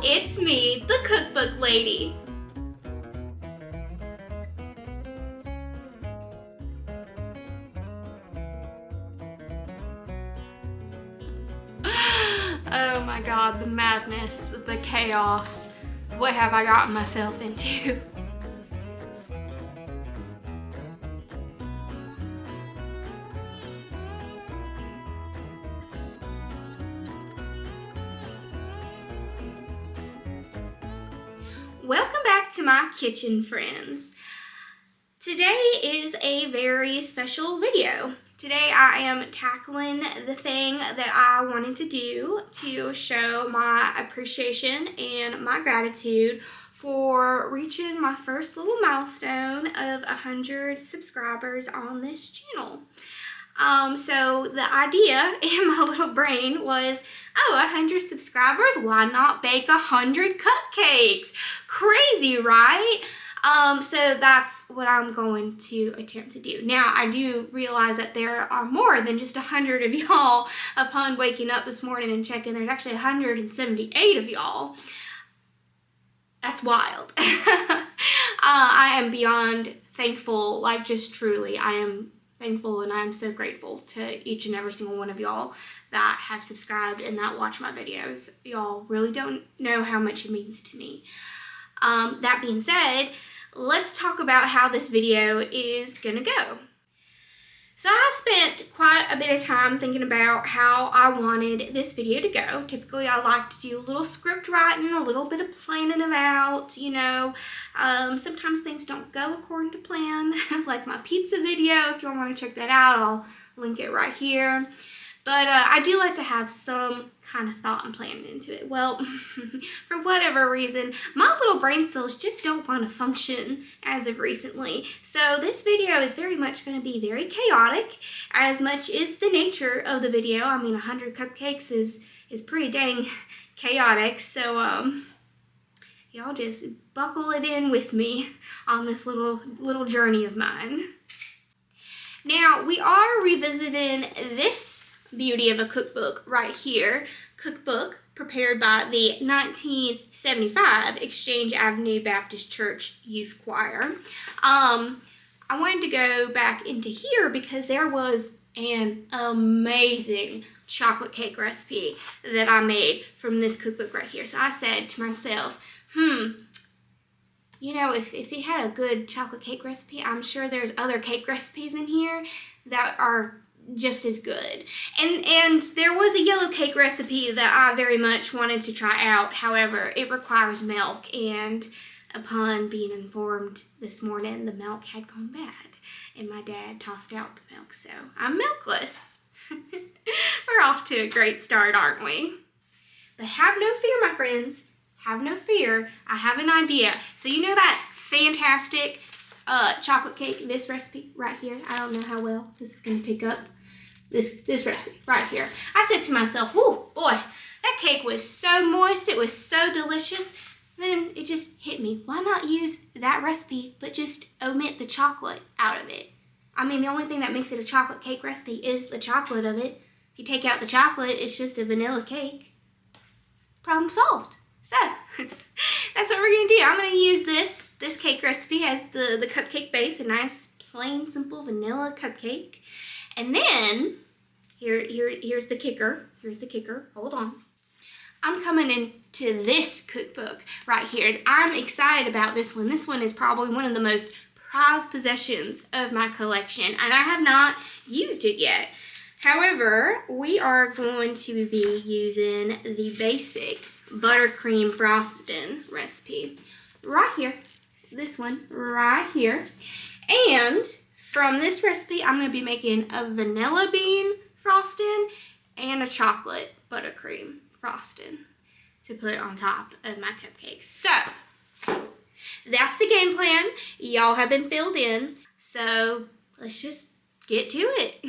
it's me, the cookbook lady. Oh my God, the madness, the chaos. What have I gotten myself into? Welcome back to my kitchen, friends. Today is a very special video. Today I am tackling the thing that I wanted to do to show my appreciation and my gratitude for reaching my first little milestone of 100 subscribers on this channel. So the idea in my little brain was, 100 subscribers, why not bake 100 cupcakes? Crazy, right? So that's what I'm going to attempt to do. Now, I do realize that there are more than just 100 of y'all. Upon waking up this morning and checking, there's actually 178 of y'all. That's wild. I am beyond thankful, like just truly, I am thankful and I'm so grateful to each and every single one of y'all that have subscribed and that watch my videos. Y'all really don't know how much it means to me. That being said, let's talk about how this video is gonna go. So I've spent quite a bit of time thinking about how I wanted this video to go. Typically I like to do a little script writing, a little bit of planning it out, you know. Sometimes things don't go according to plan, like my pizza video. If you want to check that out, I'll link it right here. But I do like to have some kind of thought and planning into it. Well, for whatever reason, my little brain cells just don't want to function as of recently. So this video is very much going to be very chaotic, as much is the nature of the video. I mean, 100 cupcakes is pretty dang chaotic. So y'all just buckle it in with me on this little journey of mine. Now, we are revisiting this beauty of a cookbook right here. Cookbook prepared by the 1975 Exchange Avenue Baptist Church Youth Choir. I wanted to go back into here because there was an amazing chocolate cake recipe that I made from this cookbook right here. So I said to myself, you know, if they had a good chocolate cake recipe, I'm sure there's other cake recipes in here that are just as good. And there was a yellow cake recipe that I very much wanted to try out. However, it requires milk, and upon being informed this morning, the milk had gone bad and my dad tossed out the milk, so I'm milkless. We're off to a great start, aren't we? But have no fear, my friends. Have no fear. I have an idea. So you know that fantastic chocolate cake, this recipe right here? I don't know how well this is going to pick up. This recipe right here. I said to myself, "Ooh, boy, that cake was so moist. It was so delicious." Then it just hit me. Why not use that recipe, but just omit the chocolate out of it? I mean, the only thing that makes it a chocolate cake recipe is the chocolate of it. If you take out the chocolate, it's just a vanilla cake. Problem solved. So, that's what we're going to do. I'm going to use this cake recipe as the cupcake base, a nice, plain, simple vanilla cupcake. And then, here's the kicker. Here's the kicker. Hold on. I'm coming into this cookbook right here. I'm excited about this one. This one is probably one of the most prized possessions of my collection, and I have not used it yet. However, we are going to be using the basic buttercream frosting recipe right here. This one right here. And from this recipe, I'm going to be making a vanilla bean frosting and a chocolate buttercream frosting to put on top of my cupcakes. So, that's the game plan. Y'all have been filled in. So, let's just get to it.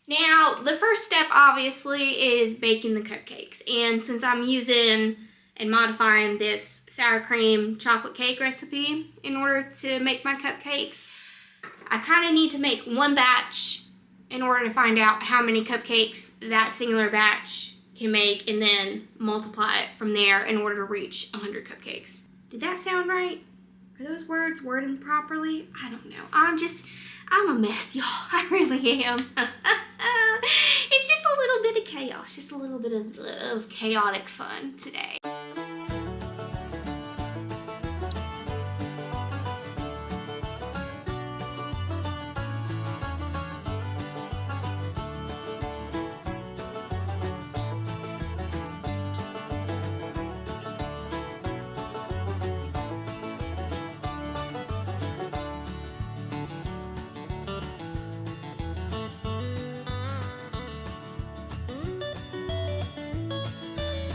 Now, the first step, obviously, is baking the cupcakes. And since I'm using and modifying this sour cream chocolate cake recipe in order to make my cupcakes, I kind of need to make one batch in order to find out how many cupcakes that singular batch can make and then multiply it from there in order to reach 100 cupcakes. Did that sound right? Are those words worded properly? I don't know. I'm a mess, y'all. I really am. It's just a little bit of chaos, just a little bit of chaotic fun today.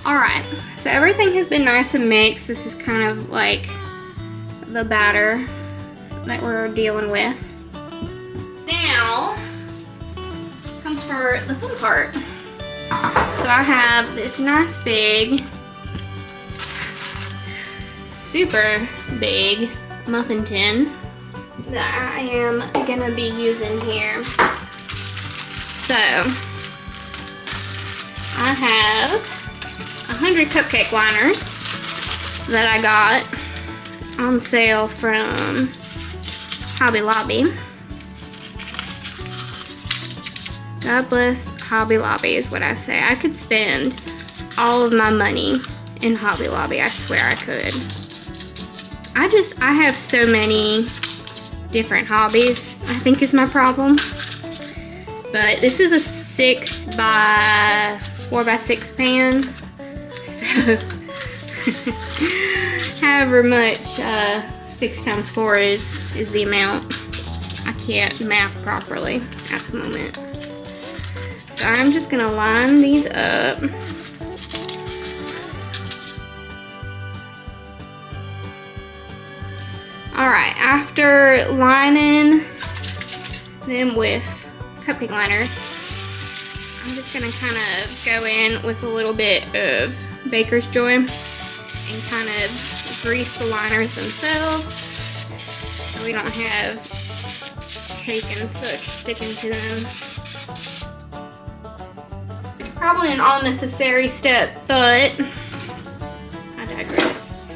Alright, so everything has been nice and mixed. This is kind of like the batter that we're dealing with. Now comes for the fun part. So I have this nice big, super big muffin tin that I am gonna be using here. So I have 100 cupcake liners that I got on sale from Hobby Lobby. God bless Hobby Lobby is what I say. I could spend all of my money in Hobby Lobby. I swear I could. I have so many different hobbies, I think is my problem. But this is a 6 by 4 by 6 pan. So, however much 6 times 4 is the amount. I can't math properly at the moment. So I'm just gonna line these up. Alright, after lining them with cupcake liner, I'm just gonna kind of go in with a little bit of Baker's Joy and kind of grease the liners themselves so we don't have cake and such sticking to them. Probably an unnecessary step, but I digress.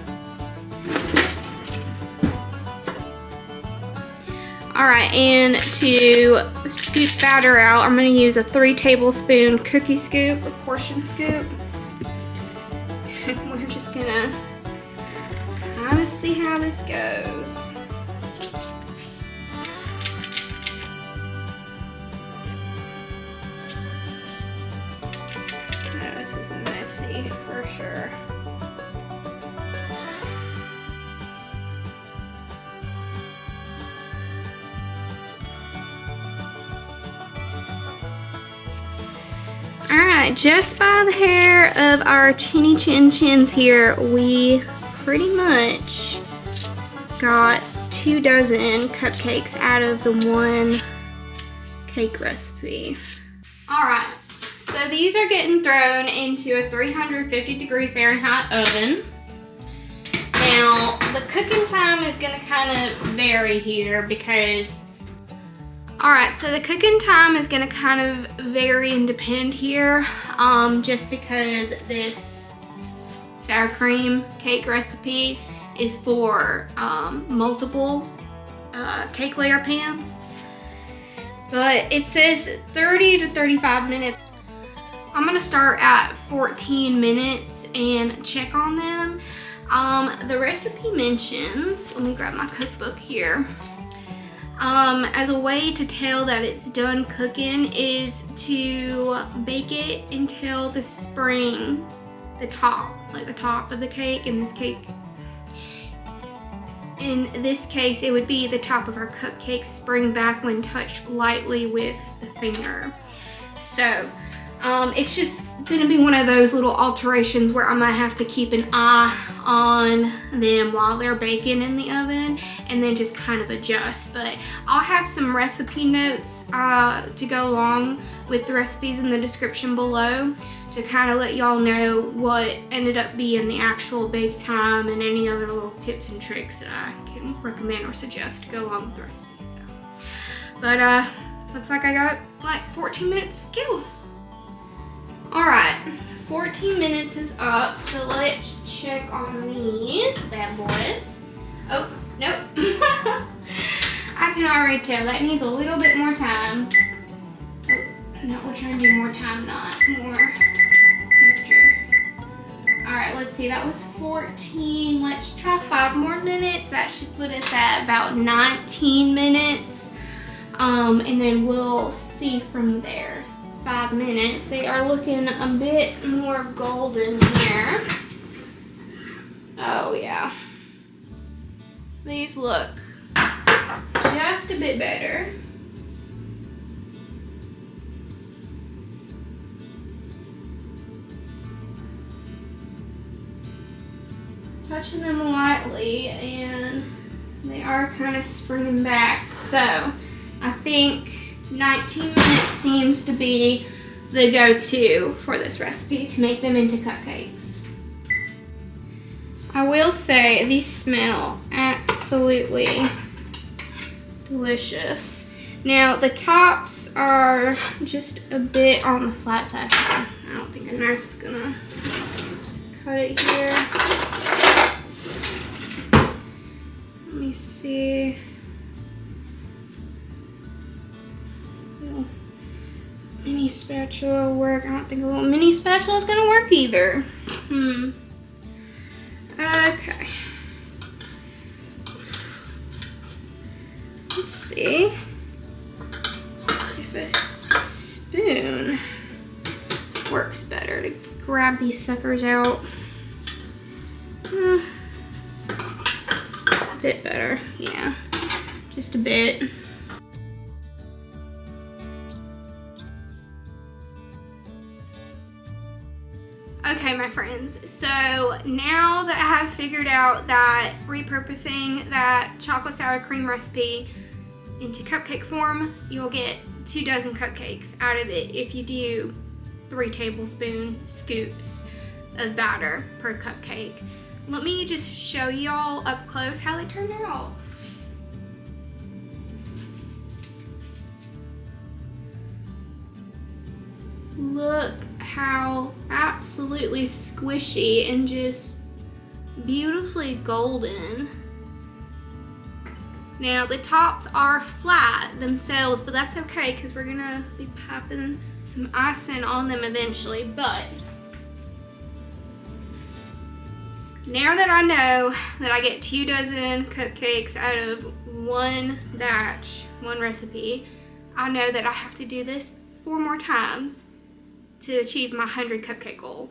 Alright, and to scoop batter out, I'm going to use a 3 tablespoon cookie scoop, a portion scoop. We're just going to kind of see how this goes. Oh, this is messy for sure. Alright, just by the hair of our chinny chin chins here, we pretty much got 2 dozen cupcakes out of the one cake recipe. Alright, so these are getting thrown into a 350 Fahrenheit oven. Now, the cooking time is going to kind of vary here because alright, so the cooking time is going to kind of vary and depend here, just because this sour cream cake recipe is for multiple cake layer pans. But it says 30 to 35 minutes. I'm going to start at 14 minutes and check on them. The recipe mentions, let me grab my cookbook here. As a way to tell that it's done cooking is to bake it until the spring, the top of the cake. In this case, it would be the top of our cupcake spring back when touched lightly with the finger. So, it's just gonna be one of those little alterations where I might have to keep an eye on them while they're baking in the oven and then just kind of adjust. But I'll have some recipe notes to go along with the recipes in the description below to kind of let y'all know what ended up being the actual bake time and any other little tips and tricks that I can recommend or suggest to go along with the recipe. So, but looks like I got like 14 minutes to go. Alright, 14 minutes is up, so let's check on these bad boys. Oh, nope. I can already tell that needs a little bit more time. Oh, no, we're trying to do more time, not more temperature. All right, let's see, that was 14. Let's try 5 more minutes. That should put us at about 19 minutes. And then we'll see from there. 5 minutes. They are looking a bit more golden here. Oh yeah. These look just a bit better. Touching them lightly and they are kind of springing back. So I think 19 minutes seems to be the go-to for this recipe to make them into cupcakes. I will say these smell absolutely delicious. Now the tops are just a bit on the flat side. I don't think a knife is gonna cut it here. Let me see. Mini spatula will work. I don't think a little mini spatula is gonna work either. Okay. Let's see if a spoon works better to grab these suckers out. A bit better, yeah, just a bit. Okay, my friends, so now that I have figured out that repurposing that chocolate sour cream recipe into cupcake form, you'll get 2 dozen cupcakes out of it if you do 3 tablespoon scoops of batter per cupcake. Let me just show y'all up close how they turned out. Look how absolutely squishy and just beautifully golden. Now the tops are flat themselves, but that's okay because we're gonna be popping some icing on them eventually. But now that I know that I get 2 dozen cupcakes out of one batch, one recipe, I know that I have to do this 4 more times to achieve my 100 cupcake goal.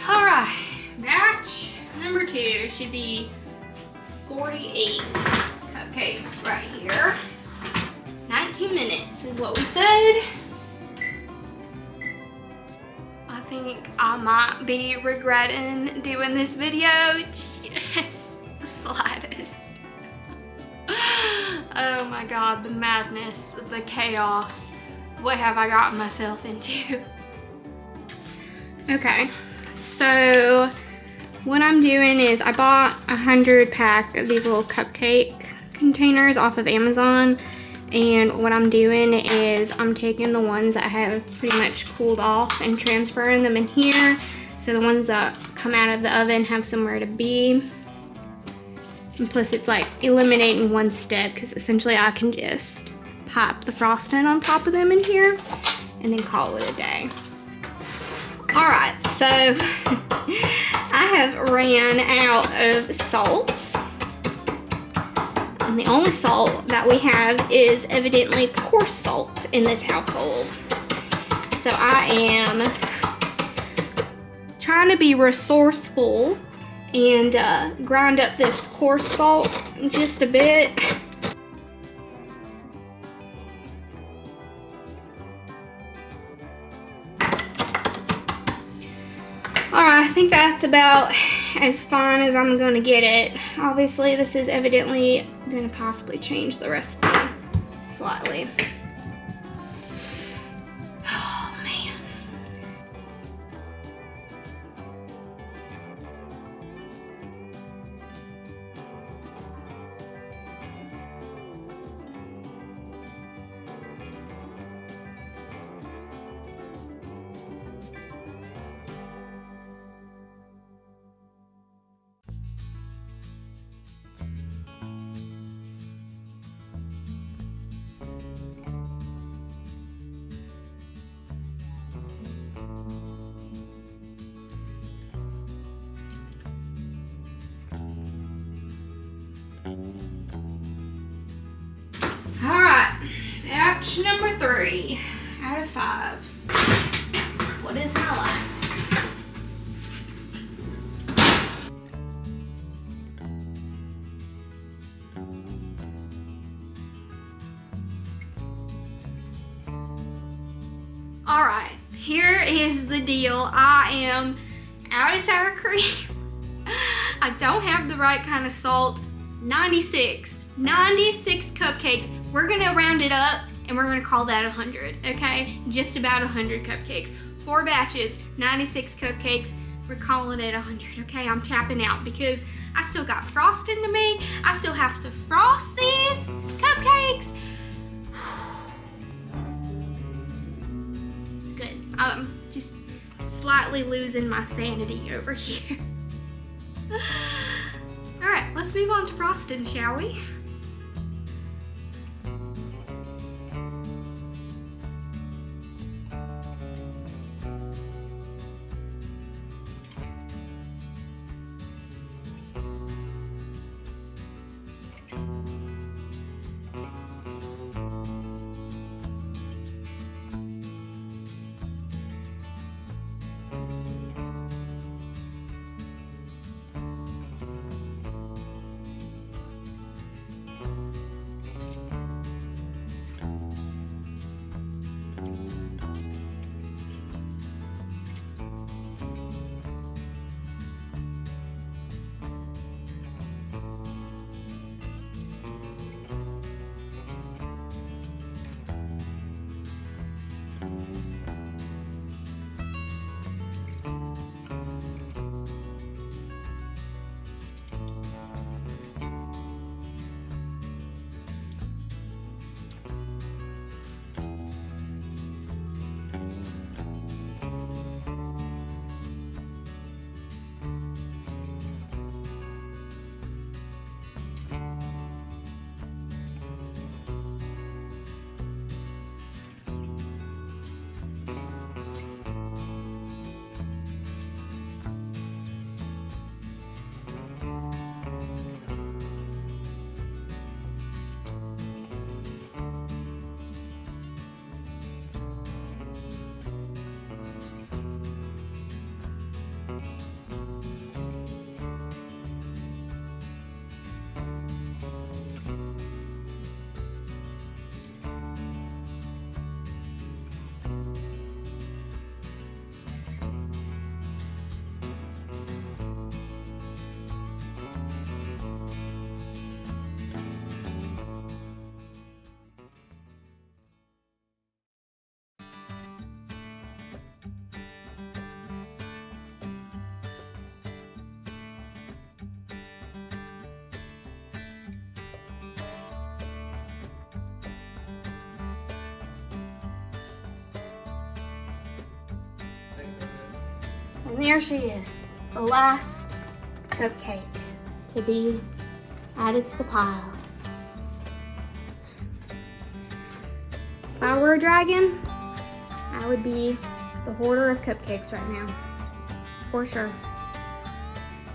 Alright, batch number 2 should be 48 cupcakes right here. 19 minutes is what we said. I think I might be regretting doing this video just the slightest. Oh my god, the madness, the chaos. What have I gotten myself into? Okay. So what I'm doing is I bought 100 pack of these little cupcake containers off of Amazon, and what I'm doing is I'm taking the ones that have pretty much cooled off and transferring them in here, so the ones that come out of the oven have somewhere to be. And plus it's like eliminating one step because essentially I can just pop the frosting on top of them in here and then call it a day. Alright, so I have ran out of salt, and the only salt that we have is evidently coarse salt in this household. So I am trying to be resourceful and grind up this coarse salt just a bit. I think that's about as fine as I'm gonna get it. Obviously, this is evidently gonna possibly change the recipe slightly. Oh, man. All right, batch number 3 out of 5. What is my life? All right, here is the deal. I am out of sour cream. I don't have the right kind of salt. 96 cupcakes. We're gonna round it up and we're gonna call that 100, okay? Just about 100 cupcakes. 4 batches, 96 cupcakes. We're calling it 100, okay? I'm tapping out because I still got frosting to make. I still have to frost these cupcakes. It's good. I'm just slightly losing my sanity over here. All right, let's move on to frosting, shall we? And there she is, the last cupcake to be added to the pile. If I were a dragon, I would be the hoarder of cupcakes right now, for sure.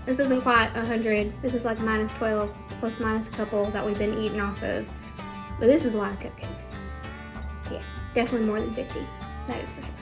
This isn't quite 100. This is like minus 12, plus minus a couple that we've been eating off of. But this is a lot of cupcakes. Yeah, definitely more than 50. That is for sure.